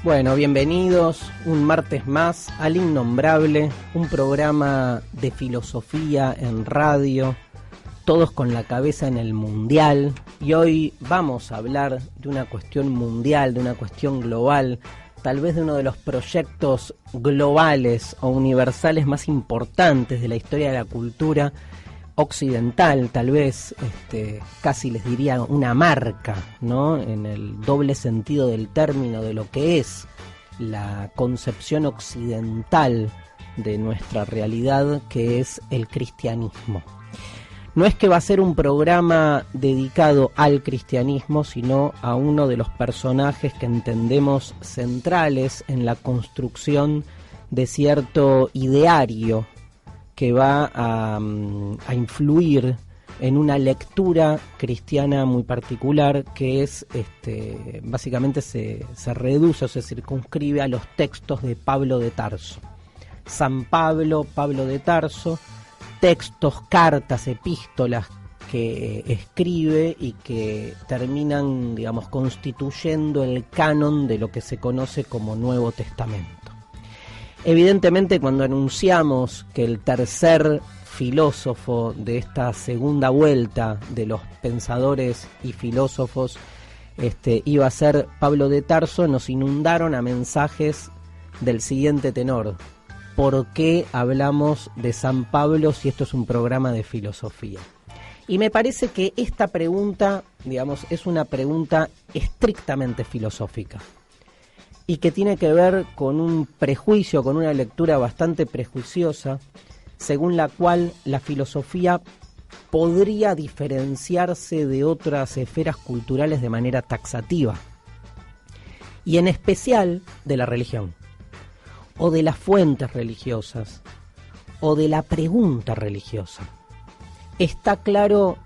Bueno, bienvenidos un martes más al Innombrable, un programa de filosofía en radio, todos con la cabeza en el mundial, y hoy vamos a hablar de una cuestión mundial, de una cuestión global, tal vez de uno de los proyectos globales o universales más importantes de la historia de la cultura occidental, tal vez, casi les diría una marca, ¿no? En el doble sentido del término de lo que es la concepción occidental de nuestra realidad, que es el cristianismo. No es que va a ser un programa dedicado al cristianismo, sino a uno de los personajes que entendemos centrales en la construcción de cierto ideario que va a influir en una lectura cristiana muy particular, que es básicamente se reduce o se circunscribe a los textos de Pablo de Tarso. San Pablo, Pablo de Tarso, textos, cartas, epístolas que escribe y que terminan, digamos, constituyendo el canon de lo que se conoce como Nuevo Testamento. Evidentemente, cuando anunciamos que el tercer filósofo de esta segunda vuelta de los pensadores y filósofos iba a ser Pablo de Tarso, nos inundaron a mensajes del siguiente tenor: ¿por qué hablamos de San Pablo si esto es un programa de filosofía? Y me parece que esta pregunta, digamos, es una pregunta estrictamente filosófica y que tiene que ver con un prejuicio, con una lectura bastante prejuiciosa, según la cual la filosofía podría diferenciarse de otras esferas culturales de manera taxativa, y en especial de la religión, o de las fuentes religiosas, o de la pregunta religiosa. Está claro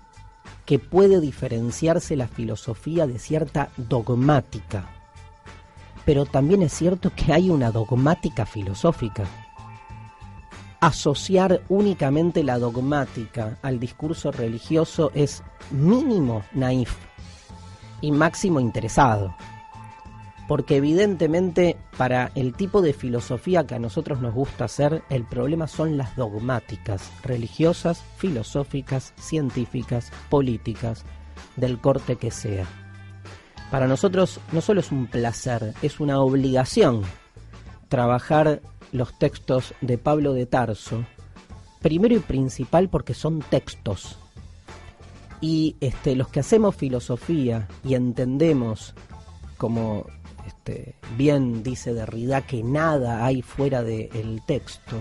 que puede diferenciarse la filosofía de cierta dogmática, pero también es cierto que hay una dogmática filosófica. Asociar únicamente la dogmática al discurso religioso es mínimo naif y máximo interesado, porque evidentemente para el tipo de filosofía que a nosotros nos gusta hacer, el problema son las dogmáticas religiosas, filosóficas, científicas, políticas, del corte que sea. Para nosotros no solo es un placer, es una obligación trabajar los textos de Pablo de Tarso, primero y principal porque son textos. Y los que hacemos filosofía y entendemos, como bien dice Derrida, que nada hay fuera del texto,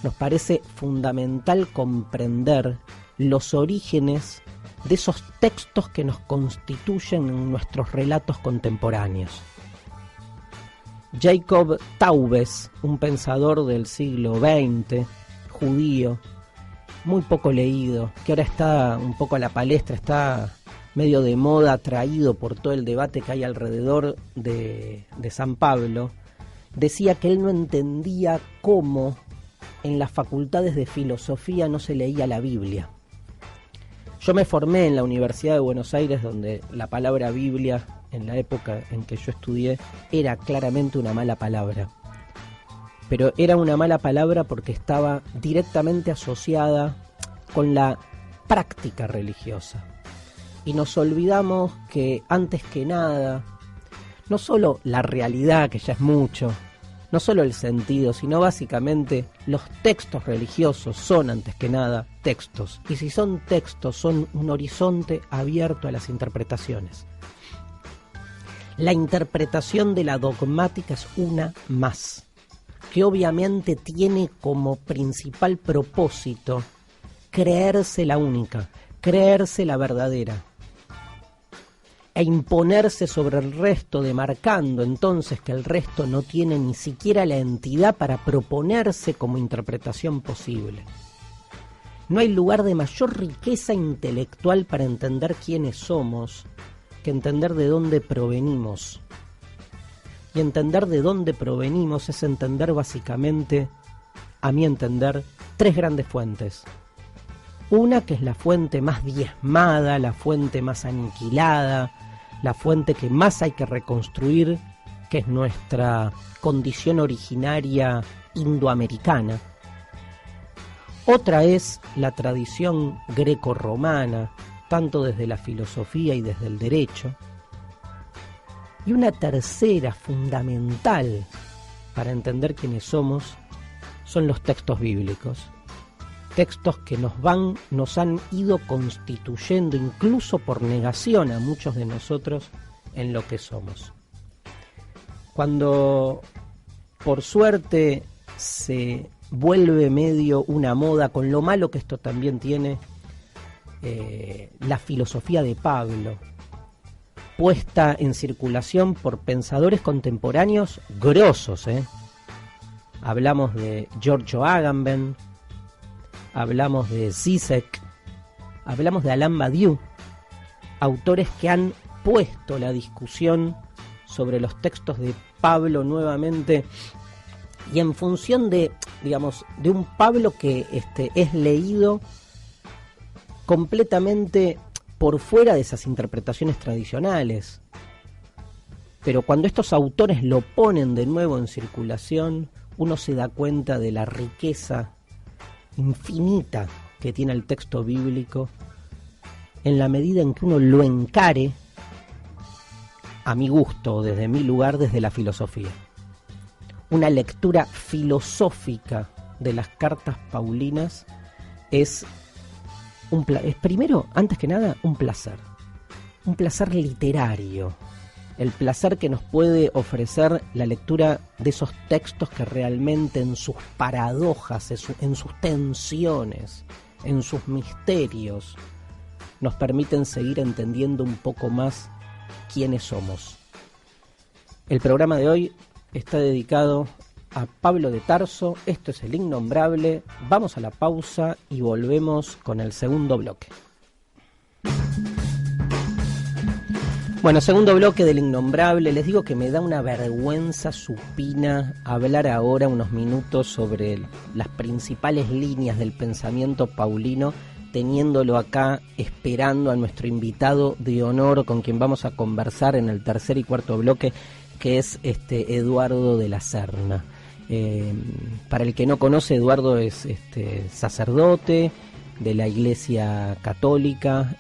nos parece fundamental comprender los orígenes de esos textos que nos constituyen en nuestros relatos contemporáneos. Jacob Taubes, un pensador del siglo XX, judío, muy poco leído, que ahora está un poco a la palestra, está medio de moda, atraído por todo el debate que hay alrededor de San Pablo, decía que él no entendía cómo en las facultades de filosofía no se leía la Biblia. Yo me formé en la Universidad de Buenos Aires, donde la palabra Biblia, en la época en que yo estudié, era claramente una mala palabra. Pero era una mala palabra porque estaba directamente asociada con la práctica religiosa. Y nos olvidamos que, antes que nada, no solo la realidad, que ya es mucho, no solo el sentido, sino básicamente los textos religiosos son, antes que nada, textos. Y si son textos, son un horizonte abierto a las interpretaciones. La interpretación de la dogmática es una más, que obviamente tiene como principal propósito creerse la única, creerse la verdadera, e imponerse sobre el resto, demarcando entonces que el resto no tiene ni siquiera la entidad para proponerse como interpretación posible. No hay lugar de mayor riqueza intelectual para entender quiénes somos que entender de dónde provenimos. Y entender de dónde provenimos es entender básicamente, a mi entender, tres grandes fuentes. Una que es la fuente más diezmada, la fuente más aniquilada, la fuente que más hay que reconstruir que es nuestra condición originaria indoamericana. Otra es la tradición grecorromana, tanto desde la filosofía y desde el derecho. Y una tercera fundamental para entender quiénes somos son los textos bíblicos. Textos que nos han ido constituyendo, incluso por negación a muchos de nosotros, en lo que somos. Cuando, por suerte, se vuelve medio una moda, con lo malo que esto también tiene, la filosofía de Pablo, puesta en circulación por pensadores contemporáneos grosos, Hablamos de Giorgio Agamben, hablamos de Zizek, hablamos de Alain Badiou, autores que han puesto la discusión sobre los textos de Pablo nuevamente, y en función de, digamos, de un Pablo que es leído completamente por fuera de esas interpretaciones tradicionales. Pero cuando estos autores lo ponen de nuevo en circulación, uno se da cuenta de la riqueza infinita que tiene el texto bíblico, en la medida en que uno lo encare, a mi gusto, desde mi lugar, desde la filosofía. Una lectura filosófica de las cartas paulinas es primero, antes que nada, un placer literario, el placer que nos puede ofrecer la lectura de esos textos que realmente en sus paradojas, en sus tensiones, en sus misterios, nos permiten seguir entendiendo un poco más quiénes somos. El programa de hoy está dedicado a Pablo de Tarso. Esto es El Innombrable. Vamos a la pausa y volvemos con el segundo bloque. Bueno, segundo bloque del Innombrable. Les digo que me da una vergüenza supina hablar ahora unos minutos sobre las principales líneas del pensamiento paulino, teniéndolo acá esperando a nuestro invitado de honor con quien vamos a conversar en el tercer y cuarto bloque, que es Eduardo de la Serna. Para el que no conoce, Eduardo es sacerdote de la Iglesia Católica,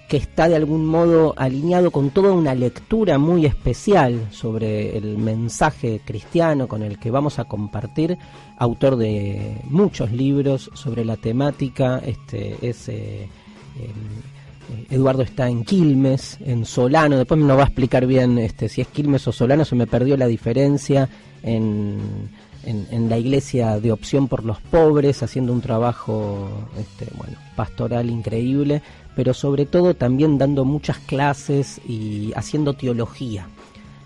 que está de algún modo alineado con toda una lectura muy especial sobre el mensaje cristiano con el que vamos a compartir, autor de muchos libros sobre la temática. Eduardo está en Quilmes, en Solano, después nos va a explicar bien si es Quilmes o Solano, se me perdió la diferencia, en la iglesia de Opción por los Pobres, haciendo un trabajo pastoral increíble, pero sobre todo también dando muchas clases y haciendo teología.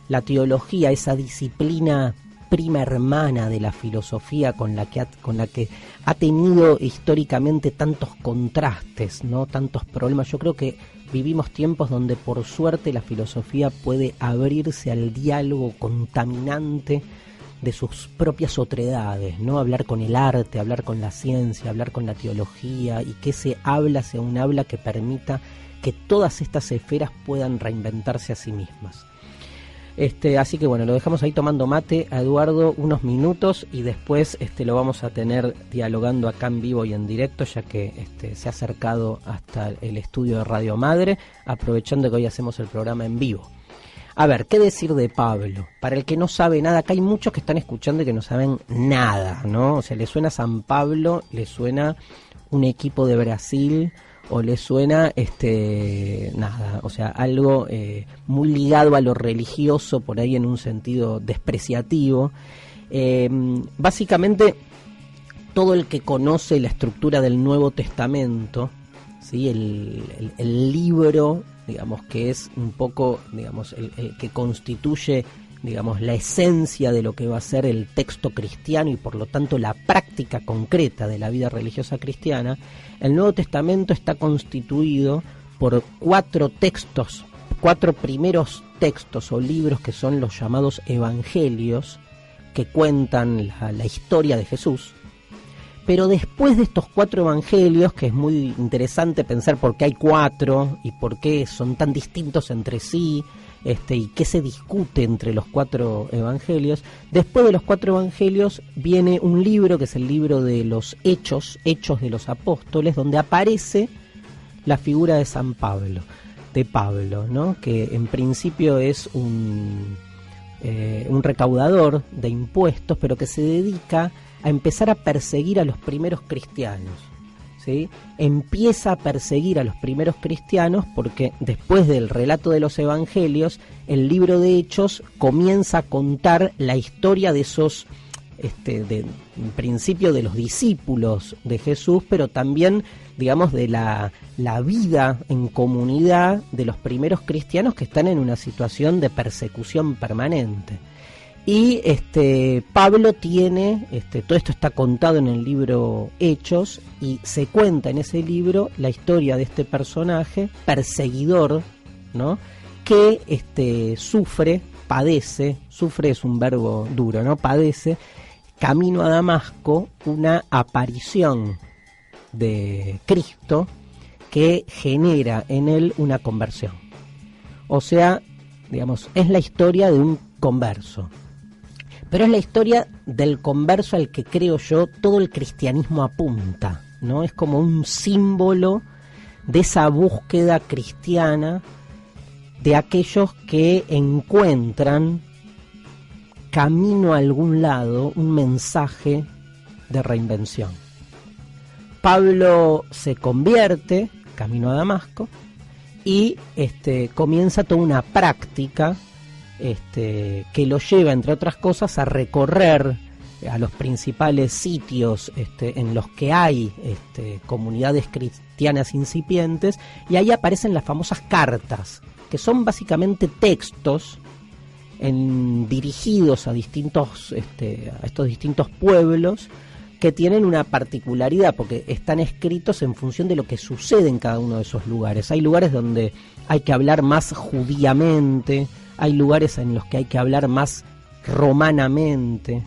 La teología, esa disciplina prima hermana de la filosofía con la que ha tenido históricamente tantos contrastes, ¿no? Tantos problemas. Yo creo que vivimos tiempos donde por suerte la filosofía puede abrirse al diálogo contaminante de sus propias otredades, ¿no? Hablar con el arte, hablar con la ciencia, hablar con la teología, y que ese habla sea un habla que permita que todas estas esferas puedan reinventarse a sí mismas. Así que bueno, lo dejamos ahí tomando mate a Eduardo unos minutos y después lo vamos a tener dialogando acá en vivo y en directo, ya que se ha acercado hasta el estudio de Radio Madre, aprovechando que hoy hacemos el programa en vivo. A ver, ¿qué decir de Pablo? Para el que no sabe nada, acá hay muchos que están escuchando y que no saben nada, ¿no? O sea, le suena San Pablo, le suena un equipo de Brasil, o le suena nada, o sea, algo muy ligado a lo religioso, por ahí en un sentido despreciativo. Básicamente, todo el que conoce la estructura del Nuevo Testamento, ¿sí? el libro, digamos, que es un poco, digamos, el que constituye, digamos, la esencia de lo que va a ser el texto cristiano y por lo tanto la práctica concreta de la vida religiosa cristiana. El Nuevo Testamento está constituido por 4 textos, 4 primeros textos o libros que son los llamados evangelios, que cuentan la historia de Jesús. Pero después de estos 4 evangelios, que es muy interesante pensar por qué hay 4 y por qué son tan distintos entre sí, y qué se discute entre los 4 evangelios. Después de los 4 evangelios viene un libro que es el libro de los Hechos de los Apóstoles, donde aparece la figura de San Pablo, ¿no? Que en principio es un recaudador de impuestos, pero que se dedica a empezar a perseguir a los primeros cristianos, ¿sí? Empieza a perseguir a los primeros cristianos porque después del relato de los evangelios, el libro de Hechos comienza a contar la historia de esos, en principio de los discípulos de Jesús, pero también, digamos, de la vida en comunidad de los primeros cristianos que están en una situación de persecución permanente. Y Pablo tiene, todo esto está contado en el libro Hechos, y se cuenta en ese libro la historia de este personaje perseguidor, ¿no? Que sufre es un verbo duro, ¿no? Padece, camino a Damasco, una aparición de Cristo que genera en él una conversión. O sea, digamos, es la historia de un converso. Pero es la historia del converso al que, creo yo, todo el cristianismo apunta, ¿no? Es como un símbolo de esa búsqueda cristiana de aquellos que encuentran camino a algún lado, un mensaje de reinvención. Pablo se convierte, camino a Damasco, y comienza toda una práctica que lo lleva, entre otras cosas, a recorrer a los principales sitios en los que hay comunidades cristianas incipientes, y ahí aparecen las famosas cartas, que son básicamente textos dirigidos a estos distintos pueblos, que tienen una particularidad porque están escritos en función de lo que sucede en cada uno de esos lugares. Hay lugares donde hay que hablar más judíamente, hay lugares en los que hay que hablar más romanamente,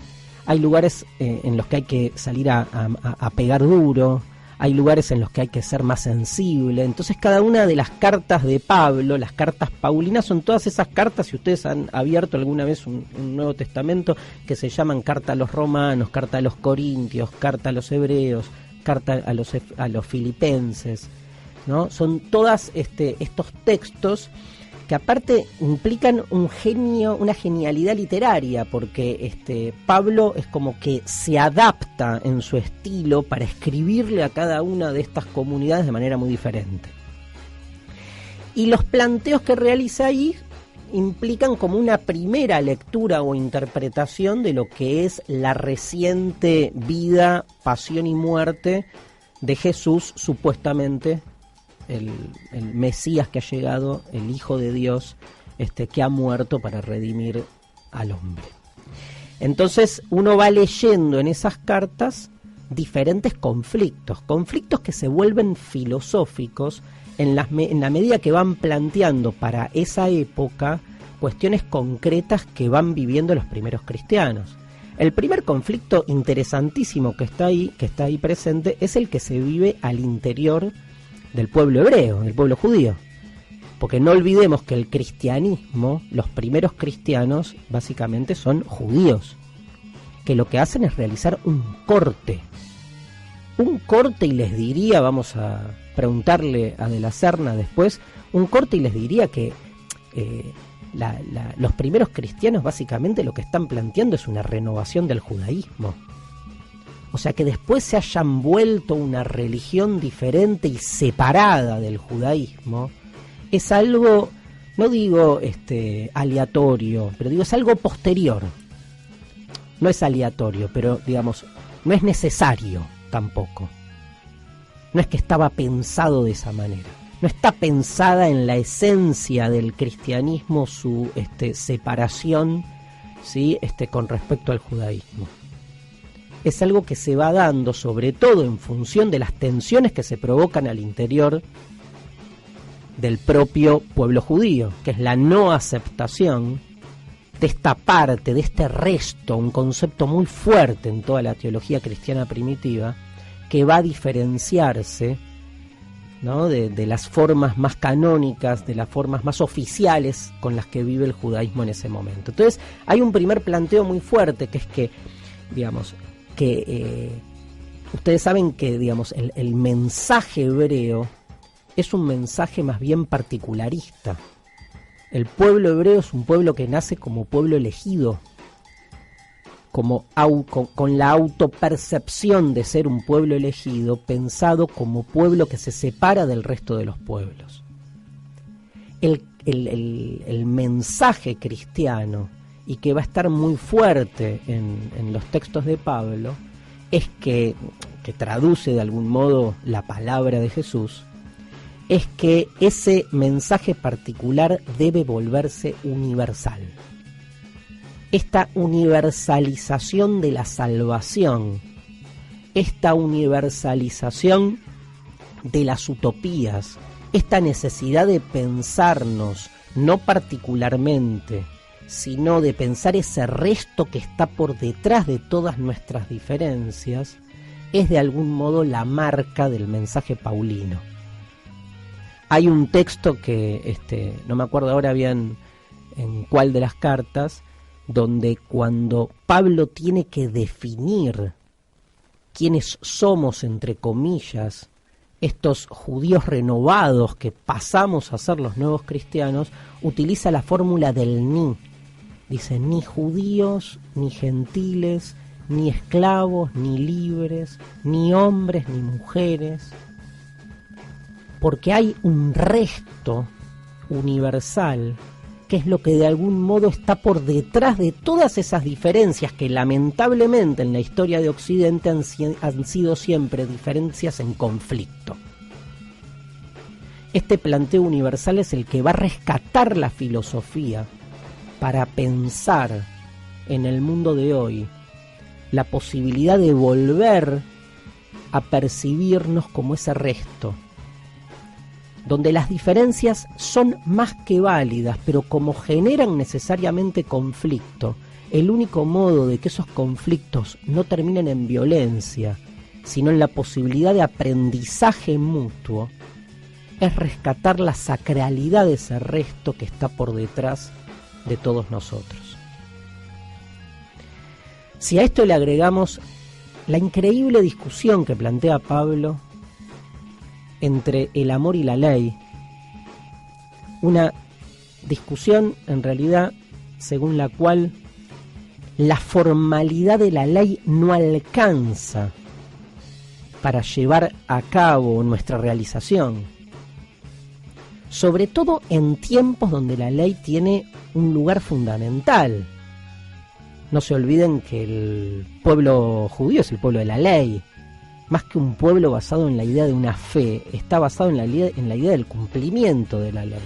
hay lugares en los que hay que salir a pegar duro, hay lugares en los que hay que ser más sensible. Entonces cada una de las cartas de Pablo, las cartas paulinas, son todas esas cartas, si ustedes han abierto alguna vez un Nuevo Testamento, que se llaman carta a los romanos, carta a los corintios, carta a los hebreos, carta a los filipenses, ¿no? Son todas estos textos que aparte implican una genialidad literaria, porque Pablo es como que se adapta en su estilo para escribirle a cada una de estas comunidades de manera muy diferente. Y los planteos que realiza ahí implican como una primera lectura o interpretación de lo que es la reciente vida, pasión y muerte de Jesús, supuestamente el Mesías que ha llegado, el Hijo de Dios, que ha muerto para redimir al hombre. Entonces uno va leyendo en esas cartas diferentes conflictos que se vuelven filosóficos en la medida que van planteando para esa época cuestiones concretas que van viviendo los primeros cristianos. El primer conflicto interesantísimo que está ahí presente, es el que se vive al interior del pueblo hebreo, del pueblo judío. Porque no olvidemos que el cristianismo, los primeros cristianos, básicamente son judíos, que lo que hacen es realizar un corte, y les diría, vamos a preguntarle a De la Serna después, un corte y les diría que los primeros cristianos básicamente lo que están planteando es una renovación del judaísmo. O sea, que después se hayan vuelto una religión diferente y separada del judaísmo, es algo, no digo aleatorio, pero digo es algo posterior. No es aleatorio, pero digamos, no es necesario tampoco. No es que estaba pensado de esa manera. No está pensada en la esencia del cristianismo su separación, ¿sí? Con respecto al judaísmo. Es algo que se va dando sobre todo en función de las tensiones que se provocan al interior del propio pueblo judío, que es la no aceptación de esta parte, de este resto, un concepto muy fuerte en toda la teología cristiana primitiva, que va a diferenciarse ¿no? de las formas más canónicas, de las formas más oficiales con las que vive el judaísmo en ese momento. Entonces hay un primer planteo muy fuerte, que es que, digamos, que ustedes saben que, digamos, el mensaje hebreo es un mensaje más bien particularista. El pueblo hebreo es un pueblo que nace como pueblo elegido, con la autopercepción de ser un pueblo elegido, pensado como pueblo que se separa del resto de los pueblos. El mensaje cristiano, y que va a estar muy fuerte en los textos de Pablo, es que traduce de algún modo la palabra de Jesús, es que ese mensaje particular debe volverse universal. Esta universalización de la salvación, esta universalización de las utopías, esta necesidad de pensarnos, no particularmente, sino de pensar ese resto que está por detrás de todas nuestras diferencias, es de algún modo la marca del mensaje paulino. Hay un texto que, no me acuerdo ahora bien en cuál de las cartas, donde cuando Pablo tiene que definir quiénes somos, entre comillas, estos judíos renovados que pasamos a ser los nuevos cristianos, utiliza la fórmula del ni. Dice, ni judíos, ni gentiles, ni esclavos, ni libres, ni hombres, ni mujeres, porque hay un resto universal que es lo que de algún modo está por detrás de todas esas diferencias que lamentablemente en la historia de Occidente han sido siempre diferencias en conflicto. Este planteo universal es el que va a rescatar la filosofía para pensar en el mundo de hoy la posibilidad de volver a percibirnos como ese resto, donde las diferencias son más que válidas, pero como generan necesariamente conflicto, el único modo de que esos conflictos no terminen en violencia, sino en la posibilidad de aprendizaje mutuo, es rescatar la sacralidad de ese resto que está por detrás de todos nosotros. Si a esto le agregamos la increíble discusión que plantea Pablo entre el amor y la ley, una discusión en realidad según la cual la formalidad de la ley no alcanza para llevar a cabo nuestra realización, sobre todo en tiempos donde la ley tiene un lugar fundamental. No se olviden que el pueblo judío es el pueblo de la ley. Más que un pueblo basado en la idea de una fe, está basado en la idea del cumplimiento de la ley.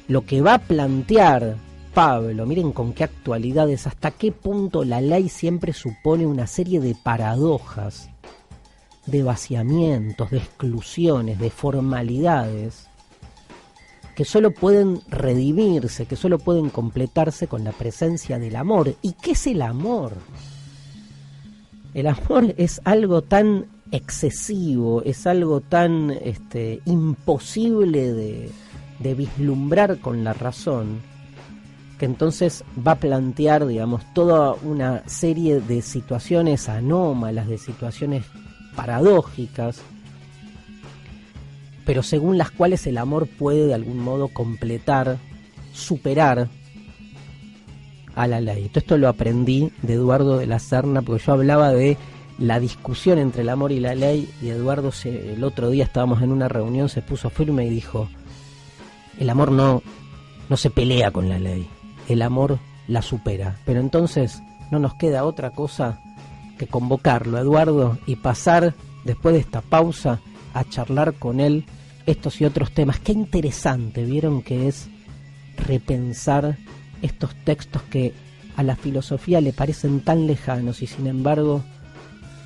Lo que va a plantear Pablo, miren con qué actualidad es, hasta qué punto la ley siempre supone una serie de paradojas, de vaciamientos, de exclusiones, de formalidades, que solo pueden redimirse, que solo pueden completarse con la presencia del amor. ¿Y qué es el amor? El amor es algo tan excesivo, es algo tan imposible de vislumbrar con la razón, que entonces va a plantear, digamos, toda una serie de situaciones anómalas, de situaciones paradójicas, pero según las cuales el amor puede de algún modo completar, superar a la ley. Todo esto lo aprendí de Eduardo de la Serna, porque yo hablaba de la discusión entre el amor y la ley, y Eduardo el otro día estábamos en una reunión, se puso firme y dijo, el amor no se pelea con la ley, el amor la supera. Pero entonces no nos queda otra cosa que convocarlo a Eduardo y pasar, después de esta pausa, a charlar con él estos y otros temas. Qué interesante, vieron que es repensar estos textos que a la filosofía le parecen tan lejanos y sin embargo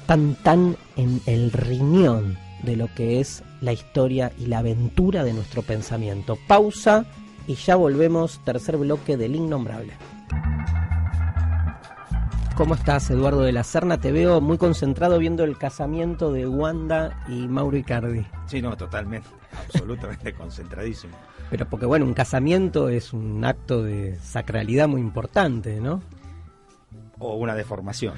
tan en el riñón de lo que es la historia y la aventura de nuestro pensamiento. Pausa y ya volvemos, tercer bloque del Innombrable. ¿Cómo estás, Eduardo de la Serna? Te veo muy concentrado viendo el casamiento de Wanda y Mauro Icardi. Sí, no, totalmente, absolutamente concentradísimo. Pero porque, bueno, un casamiento es un acto de sacralidad muy importante, ¿no? O una deformación.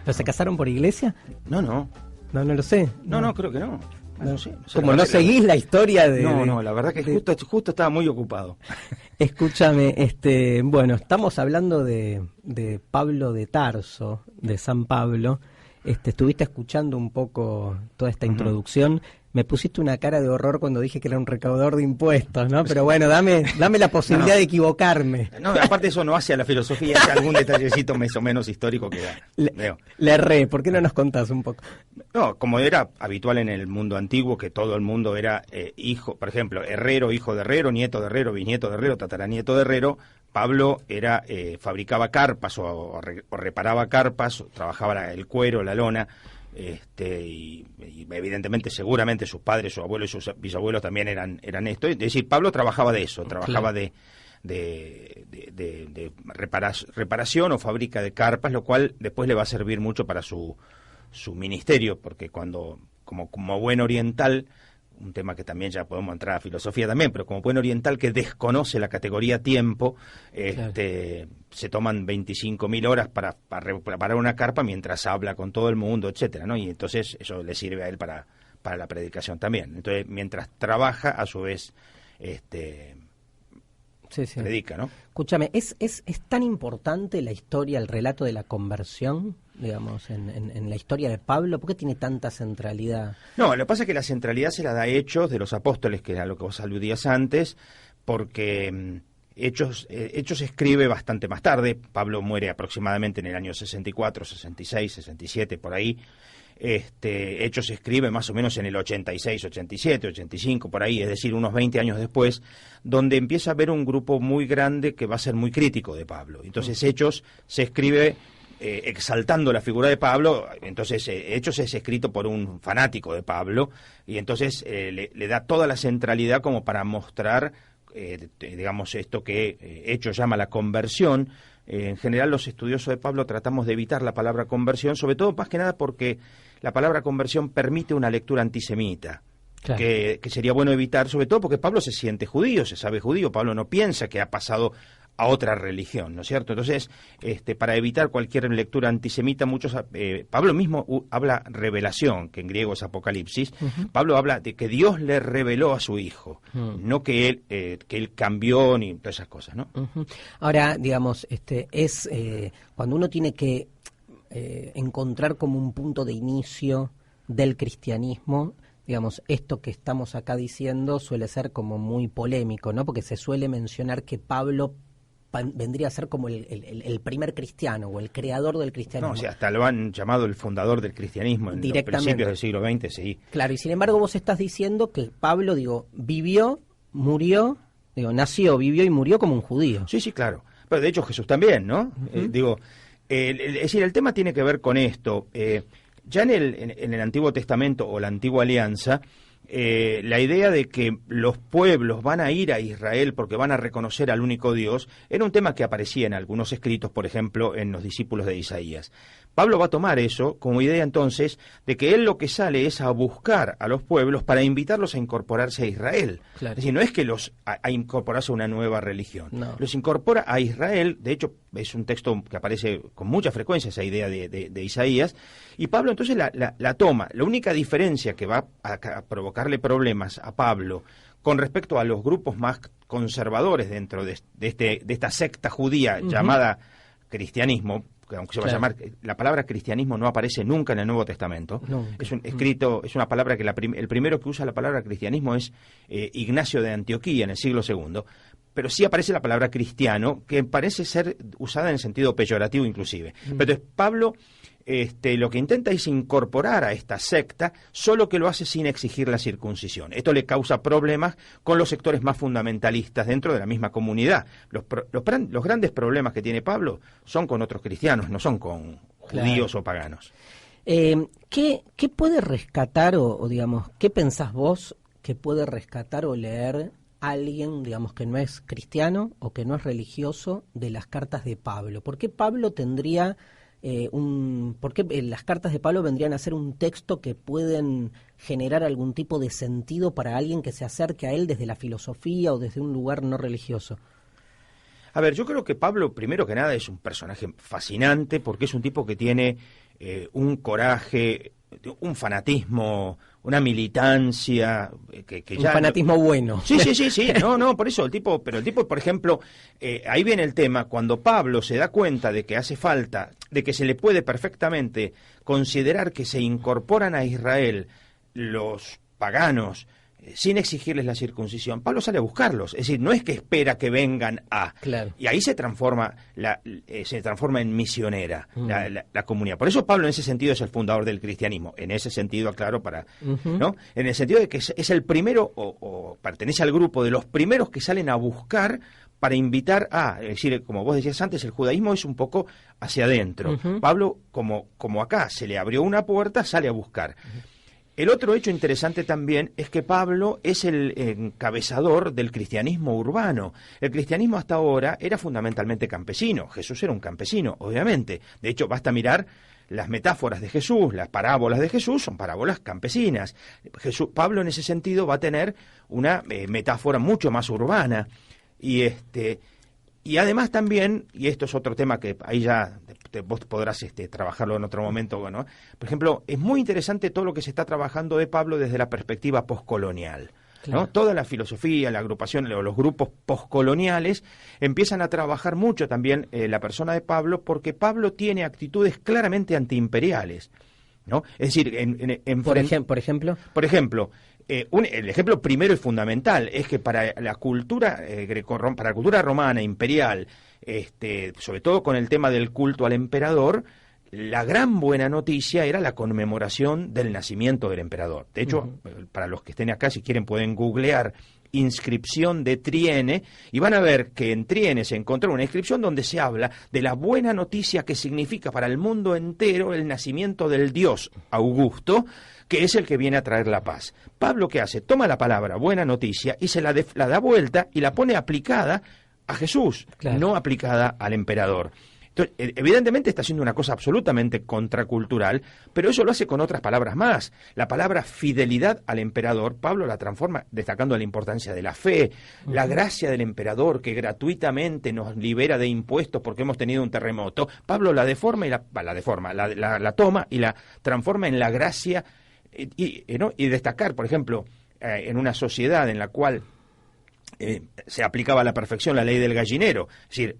¿Pero se casaron por iglesia? No, no. No lo sé. No, creo que no. No sé. Como no seguís la historia de... No, la verdad que justo estaba muy ocupado. Escúchame, bueno, estamos hablando de Pablo de Tarso, de San Pablo. Estuviste escuchando un poco toda esta introducción. Me pusiste una cara de horror cuando dije que era un recaudador de impuestos, ¿no? Pero bueno, dame la posibilidad de equivocarme. No, aparte eso no hace a la filosofía, hace algún detallecito más o menos histórico que veo. Le erré, ¿por qué no nos contás un poco? No, como era habitual en el mundo antiguo, que todo el mundo era hijo, por ejemplo, herrero, hijo de herrero, nieto de herrero, bisnieto de herrero, tataranieto de herrero. Pablo fabricaba carpas o reparaba carpas, trabajaba el cuero, la lona. Y evidentemente seguramente sus padres, sus abuelos y sus bisabuelos también eran esto, es decir, Pablo trabajaba de eso, trabajaba de reparación o fábrica de carpas, lo cual después le va a servir mucho para su ministerio, porque cuando como buen oriental, un tema que también ya podemos entrar a filosofía también, pero como buen oriental que desconoce la categoría tiempo, claro, se toman 25.000 horas para preparar una carpa mientras habla con todo el mundo, etcétera, ¿no? Y entonces eso le sirve a él para la predicación también. Entonces, mientras trabaja, a su vez, sí. predica, ¿no? Escúchame, ¿es tan importante la historia, el relato de la conversión, digamos, en la historia de Pablo? ¿Por qué tiene tanta centralidad? No, lo que pasa es que la centralidad se la da Hechos de los Apóstoles, que era lo que vos aludías antes, porque Hechos escribe bastante más tarde. Pablo muere aproximadamente en el año 64, 66, 67, por ahí. Hechos se escribe más o menos en el 86, 87, 85, por ahí, es decir, unos 20 años después, donde empieza a haber un grupo muy grande que va a ser muy crítico de Pablo. Entonces Hechos se escribe exaltando la figura de Pablo. Entonces Hechos es escrito por un fanático de Pablo, y entonces le da toda la centralidad como para mostrar, digamos, esto que Hechos llama la conversión. En general los estudiosos de Pablo tratamos de evitar la palabra conversión, sobre todo más que nada porque la palabra conversión permite una lectura antisemita, claro, que sería bueno evitar, sobre todo porque Pablo se siente judío, se sabe judío. Pablo no piensa que ha pasado a otra religión, ¿no es cierto? Entonces, para evitar cualquier lectura antisemita, Pablo mismo habla revelación, que en griego es apocalipsis. Pablo habla de que Dios le reveló a su hijo, no que él cambió ni todas esas cosas, ¿no? Ahora, digamos, cuando uno tiene que encontrar como un punto de inicio del cristianismo, digamos, esto que estamos acá diciendo suele ser como muy polémico, ¿no? Porque se suele mencionar que Pablo vendría a ser como el primer cristiano o el creador del cristianismo. No, o sea, hasta lo han llamado el fundador del cristianismo en los principios del siglo XX, sí. Claro, y sin embargo vos estás diciendo que Pablo, vivió, murió, nació, vivió y murió como un judío. Sí, claro. Pero de hecho Jesús también, ¿no? Es decir, el tema tiene que ver con esto. Ya en el Antiguo Testamento o la Antigua Alianza, la idea de que los pueblos van a ir a Israel porque van a reconocer al único Dios era un tema que aparecía en algunos escritos, por ejemplo, en los discípulos de Isaías. Pablo va a tomar eso como idea entonces de que él lo que sale es a buscar a los pueblos para invitarlos a incorporarse a Israel. Claro. Es decir, no es que a incorporarse a una nueva religión, no. Los incorpora a Israel. De hecho, es un texto que aparece con mucha frecuencia, esa idea de Isaías, y Pablo entonces la toma. La única diferencia que va a provocarle problemas a Pablo con respecto a los grupos más conservadores dentro de esta secta judía llamada cristianismo, que aunque se va a llamar, la palabra cristianismo no aparece nunca en el Nuevo Testamento. Nunca. Es una palabra que el primero que usa la palabra cristianismo es Ignacio de Antioquía en el siglo II, pero sí aparece la palabra cristiano, que parece ser usada en el sentido peyorativo inclusive. Pero entonces Pablo lo que intenta es incorporar a esta secta, solo que lo hace sin exigir la circuncisión. Esto le causa problemas con los sectores más fundamentalistas dentro de la misma comunidad. Los grandes problemas que tiene Pablo son con otros cristianos, no son con judíos o paganos. ¿Qué puede rescatar o digamos, qué pensás vos que puede rescatar o leer alguien, digamos, que no es cristiano o que no es religioso de las cartas de Pablo? ¿Por qué Pablo tendría por qué las cartas de Pablo vendrían a ser un texto que pueden generar algún tipo de sentido para alguien que se acerque a él desde la filosofía o desde un lugar no religioso? A ver, yo creo que Pablo, primero que nada, es un personaje fascinante porque es un tipo que tiene un coraje, un fanatismo, una militancia que ya... Un fanatismo bueno. Sí, no, por eso, el tipo, por ejemplo, ahí viene el tema, cuando Pablo se da cuenta de que hace falta, de que se le puede perfectamente considerar que se incorporan a Israel los paganos, sin exigirles la circuncisión, Pablo sale a buscarlos, es decir, no es que espera que vengan a... Claro. Y ahí se transforma en misionera la comunidad. Por eso Pablo en ese sentido es el fundador del cristianismo, en ese sentido, aclaro, ¿no? En el sentido de que es el primero, o pertenece al grupo de los primeros que salen a buscar para invitar a, es decir, como vos decías antes, el judaísmo es un poco hacia adentro. Pablo, como acá se le abrió una puerta, sale a buscar. El otro hecho interesante también es que Pablo es el encabezador del cristianismo urbano. El cristianismo hasta ahora era fundamentalmente campesino. Jesús era un campesino, obviamente. De hecho, basta mirar las metáforas de Jesús, las parábolas de Jesús son parábolas campesinas. Pablo en ese sentido va a tener una metáfora mucho más urbana. Y además también, y esto es otro tema que ahí ya vos podrás trabajarlo en otro momento, bueno, por ejemplo, es muy interesante todo lo que se está trabajando de Pablo desde la perspectiva postcolonial. Claro. ¿No? Toda la filosofía, la agrupación o los grupos postcoloniales empiezan a trabajar mucho también la persona de Pablo, porque Pablo tiene actitudes claramente antiimperiales, ¿no? Es decir, por ejemplo, el ejemplo primero y fundamental es que para la cultura para la cultura romana imperial, sobre todo con el tema del culto al emperador, la gran buena noticia era la conmemoración del nacimiento del emperador. De hecho, para los que estén acá, si quieren, pueden googlear inscripción de Triene y van a ver que en Triene se encontró una inscripción donde se habla de la buena noticia que significa para el mundo entero el nacimiento del dios Augusto, que es el que viene a traer la paz. Pablo, ¿qué hace? Toma la palabra buena noticia y se la da vuelta y la pone aplicada a Jesús, claro, no aplicada al emperador. Entonces, evidentemente está haciendo una cosa absolutamente contracultural, pero eso lo hace con otras palabras más. La palabra fidelidad al emperador, Pablo la transforma destacando la importancia de la fe, la gracia del emperador que gratuitamente nos libera de impuestos porque hemos tenido un terremoto. Pablo la deforma y la toma y la transforma en la gracia y destacar, por ejemplo, en una sociedad en la cual se aplicaba a la perfección la ley del gallinero. Es decir,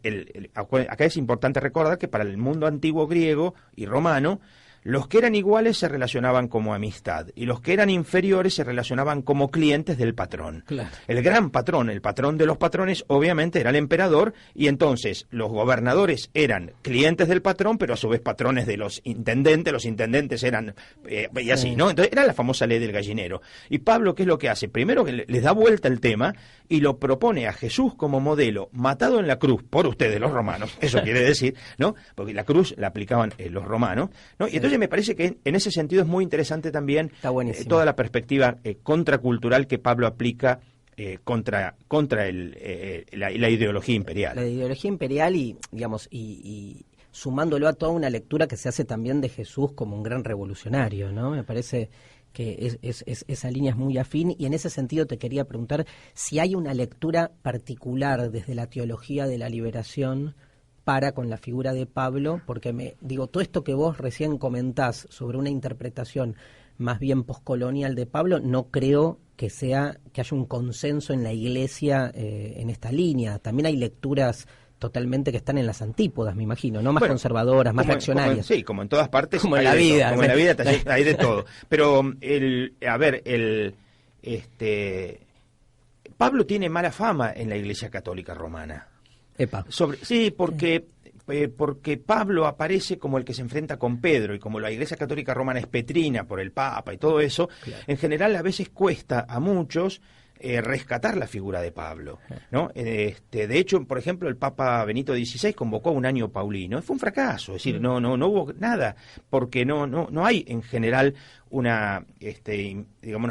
acá es importante recordar que para el mundo antiguo griego y romano, los que eran iguales se relacionaban como amistad y los que eran inferiores se relacionaban como clientes del patrón. Claro. El gran patrón, el patrón de los patrones, obviamente era el emperador, y entonces los gobernadores eran clientes del patrón, pero a su vez patrones de los intendentes eran y así, ¿no? Entonces era la famosa ley del gallinero. Y Pablo, ¿qué es lo que hace? Primero que les da vuelta el tema y lo propone a Jesús como modelo, matado en la cruz por ustedes los romanos, eso quiere decir, ¿no? Porque la cruz la aplicaban los romanos, ¿no? Y entonces me parece que en ese sentido es muy interesante también toda la perspectiva contracultural que Pablo aplica contra la ideología imperial. La ideología imperial y, digamos, y sumándolo a toda una lectura que se hace también de Jesús como un gran revolucionario, ¿no? Me parece que esa línea es muy afín, y en ese sentido te quería preguntar si hay una lectura particular desde la teología de la liberación con la figura de Pablo, porque todo esto que vos recién comentás sobre una interpretación más bien poscolonial de Pablo, no creo que haya un consenso en la Iglesia en esta línea. También hay lecturas totalmente que están en las antípodas, me imagino, ¿no? Más conservadoras, más reaccionarias. Como en todas partes. Como en la vida. Como en la vida hay de todo. Pero, Pablo tiene mala fama en la Iglesia Católica Romana. Porque Pablo aparece como el que se enfrenta con Pedro, y como la Iglesia Católica Romana es petrina por el Papa y todo eso, claro, en general a veces cuesta a muchos rescatar la figura de Pablo, ¿no? De hecho, por ejemplo, el Papa Benito XVI convocó un año paulino, fue un fracaso, es decir, no hubo nada, porque no hay en general una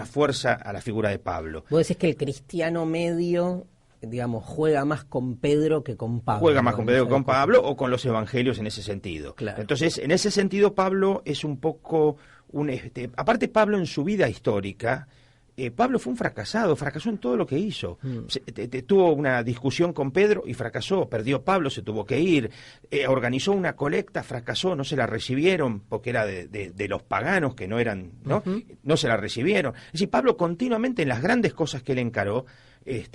fuerza a la figura de Pablo. Vos decís que el cristiano medio, digamos, juega más con Pedro que con Pablo. Juega más con Pedro que con Pablo o con los evangelios en ese sentido. Claro. Entonces, en ese sentido, Pablo es un poco aparte Pablo en su vida histórica, Pablo fue un fracasó en todo lo que hizo. Tuvo una discusión con Pedro y fracasó, perdió Pablo, se tuvo que ir, organizó una colecta, fracasó, no se la recibieron porque era de los paganos que no eran, ¿no? No se la recibieron. Es decir, Pablo continuamente en las grandes cosas que él encaró,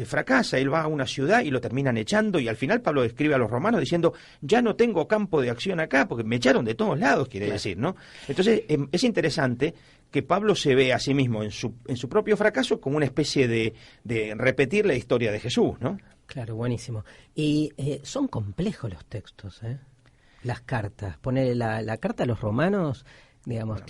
fracasa, él va a una ciudad y lo terminan echando, y al final Pablo escribe a los romanos diciendo, ya no tengo campo de acción acá, porque me echaron de todos lados, quiere decir, ¿no? Entonces, es interesante que Pablo se ve a sí mismo en su propio fracaso como una especie de repetir la historia de Jesús, ¿no? Claro, buenísimo. Y son complejos los textos, las cartas. Poner la carta a los romanos, digamos,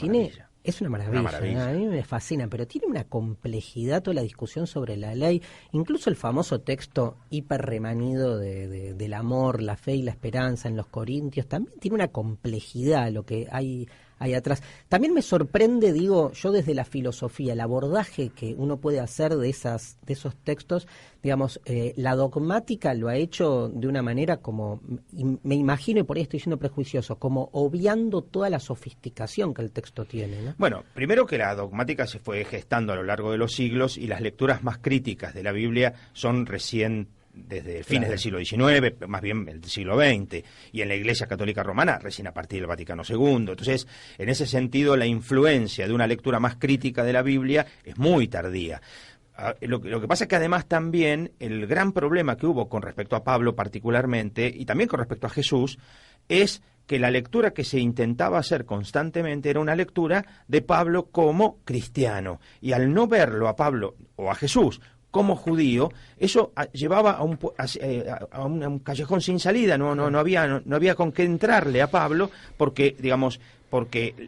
es una maravilla. A mí me fascina, pero tiene una complejidad toda la discusión sobre la ley, incluso el famoso texto hiperremanido del amor, la fe y la esperanza en los Corintios, también tiene una complejidad lo que hay atrás. También me sorprende, digo, yo desde la filosofía, el abordaje que uno puede hacer de esos textos, digamos, la dogmática lo ha hecho de una manera como, me imagino, y por ahí estoy siendo prejuicioso, como obviando toda la sofisticación que el texto tiene, ¿no? Bueno, primero que la dogmática se fue gestando a lo largo de los siglos y las lecturas más críticas de la Biblia son recién desde fines del siglo XIX, más bien del siglo XX, y en la Iglesia Católica Romana recién a partir del Vaticano II. Entonces, en ese sentido, la influencia de una lectura más crítica de la Biblia es muy tardía. Lo que pasa es que además también el gran problema que hubo con respecto a Pablo particularmente, y también con respecto a Jesús, es que la lectura que se intentaba hacer constantemente era una lectura de Pablo como cristiano, y al no verlo a Pablo o a Jesús como judío, eso llevaba a un callejón sin salida, no había con qué entrarle a Pablo, porque,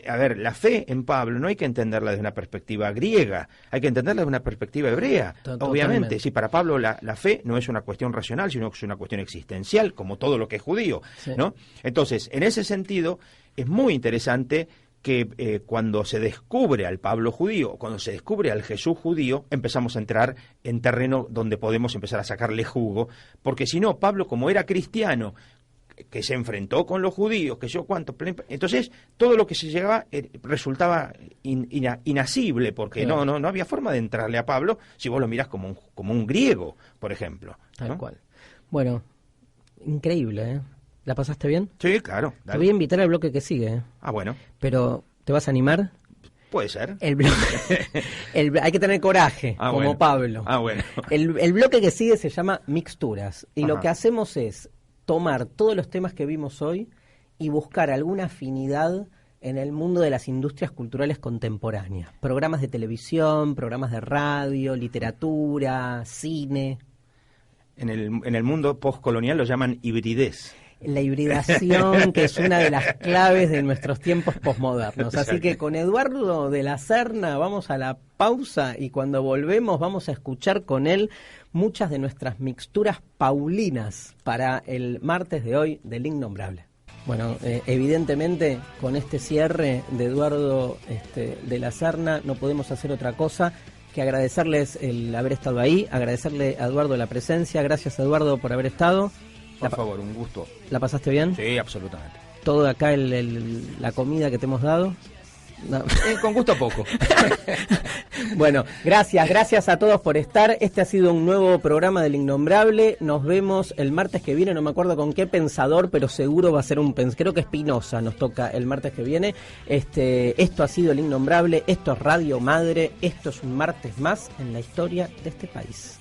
a ver, la fe en Pablo no hay que entenderla desde una perspectiva griega, hay que entenderla desde una perspectiva hebrea. Obviamente, si para Pablo la fe no es una cuestión racional, sino que es una cuestión existencial, como todo lo que es judío, ¿no? Entonces, en ese sentido, es muy interesante que cuando se descubre al Pablo judío, cuando se descubre al Jesús judío, empezamos a entrar en terreno donde podemos empezar a sacarle jugo, porque si no, Pablo, como era cristiano, que se enfrentó con los judíos, entonces todo lo que se llegaba resultaba inasible, porque no había forma de entrarle a Pablo si vos lo mirás como un griego, por ejemplo, ¿no? Tal cual. Bueno, increíble, ¿eh? ¿La pasaste bien? Sí, claro. Dale. Te voy a invitar al bloque que sigue, ¿eh? Ah, bueno. Pero, ¿te vas a animar? Puede ser. El bloque, hay que tener coraje, como bueno. Pablo. Ah, bueno. El bloque que sigue se llama Mixturas. Y lo que hacemos es tomar todos los temas que vimos hoy y buscar alguna afinidad en el mundo de las industrias culturales contemporáneas. Programas de televisión, programas de radio, literatura, cine. En el mundo postcolonial lo llaman hibridez. La hibridación, que es una de las claves de nuestros tiempos posmodernos. Así que con Eduardo de la Serna vamos a la pausa y cuando volvemos vamos a escuchar con él muchas de nuestras mixturas paulinas para el martes de hoy del Innombrable. Bueno, evidentemente con este cierre de Eduardo de la Serna no podemos hacer otra cosa que agradecerles el haber estado ahí, agradecerle a Eduardo la presencia. Gracias, Eduardo, por haber estado. Por favor, un gusto. ¿La pasaste bien? Sí, absolutamente. ¿Todo acá la comida que te hemos dado? No. Con gusto poco. Bueno, gracias a todos por estar. Este ha sido un nuevo programa del Innombrable. Nos vemos el martes que viene, no me acuerdo con qué pensador, pero seguro va a ser creo que Spinoza nos toca el martes que viene. Esto ha sido el Innombrable, esto es Radio Madre, esto es un martes más en la historia de este país.